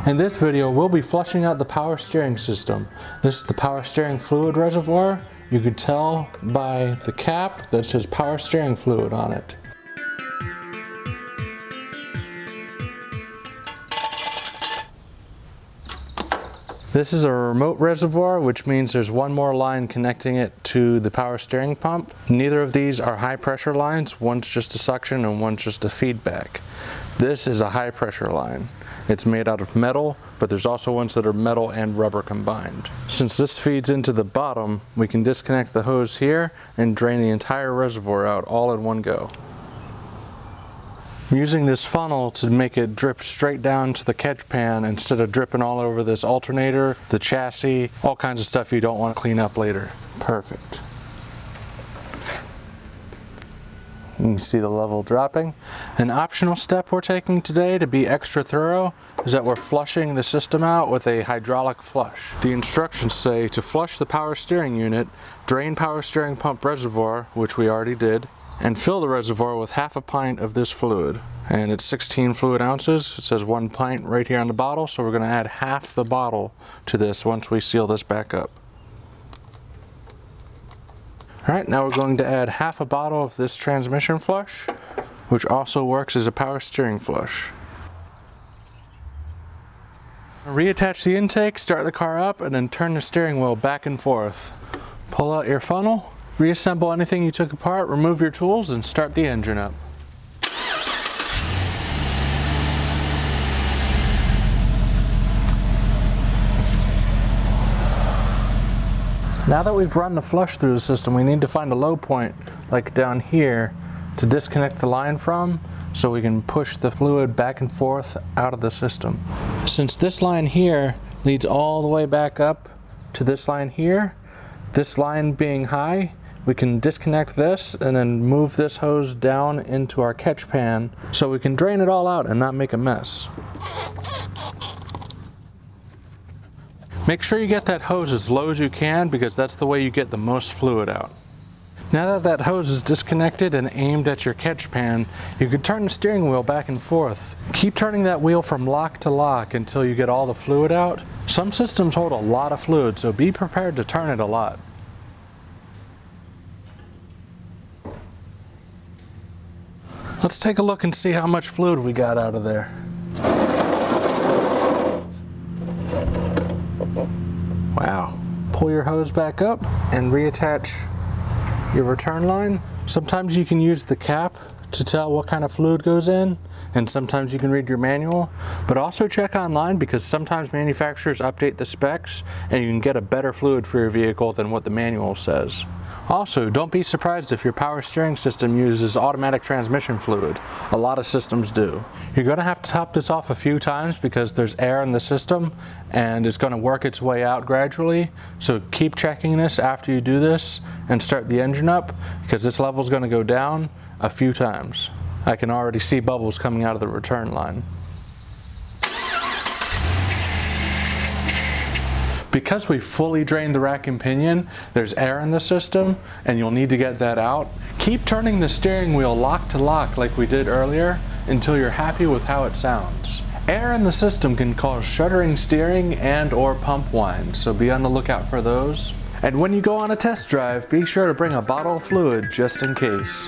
In this video, we'll be flushing out the power steering system. This is the power steering fluid reservoir. You can tell by the cap that says power steering fluid on it. This is a remote reservoir, which means there's one more line connecting it to the power steering pump. Neither of these are high pressure lines. One's just a suction and one's just a feedback. This is a high pressure line. It's made out of metal, but there's also ones that are metal and rubber combined. Since this feeds into the bottom, we can disconnect the hose here and drain the entire reservoir out all in one go. I'm using this funnel to make it drip straight down to the catch pan instead of dripping all over this alternator, the chassis, all kinds of stuff you don't want to clean up later. Perfect. You can see the level dropping. An optional step we're taking today to be extra thorough is that we're flushing the system out with a hydraulic flush. The instructions say to flush the power steering unit, drain power steering pump reservoir, which we already did, and fill the reservoir with half a pint of this fluid. And it's 16 fluid ounces. It says 1 pint right here on the bottle, so we're going to add half the bottle to this once we seal this back up. Alright, now we're going to add half a bottle of this transmission flush, which also works as a power steering flush. Reattach the intake, start the car up, and then turn the steering wheel back and forth. Pull out your funnel, reassemble anything you took apart, remove your tools, and start the engine up. Now that we've run the flush through the system, we need to find a low point, like down here, to disconnect the line from, so we can push the fluid back and forth out of the system. Since this line here leads all the way back up to this line here, this line being high, we can disconnect this and then move this hose down into our catch pan so we can drain it all out and not make a mess. Make sure you get that hose as low as you can because that's the way you get the most fluid out. Now that hose is disconnected and aimed at your catch pan, you can turn the steering wheel back and forth. Keep turning that wheel from lock to lock until you get all the fluid out. Some systems hold a lot of fluid, so be prepared to turn it a lot. Let's take a look and see how much fluid we got out of there. Wow. Pull your hose back up and reattach your return line. Sometimes you can use the cap to tell what kind of fluid goes in, and sometimes you can read your manual, but also check online because sometimes manufacturers update the specs and you can get a better fluid for your vehicle than what the manual says. Also, don't be surprised if your power steering system uses automatic transmission fluid. A lot of systems do. You're going to have to top this off a few times because there's air in the system and it's going to work its way out gradually. So keep checking this after you do this and start the engine up because this level is going to go down a few times. I can already see bubbles coming out of the return line. Because we fully drained the rack and pinion, there's air in the system and you'll need to get that out. Keep turning the steering wheel lock to lock like we did earlier until you're happy with how it sounds. Air in the system can cause shuddering steering and or pump whine, so be on the lookout for those. And when you go on a test drive, be sure to bring a bottle of fluid just in case.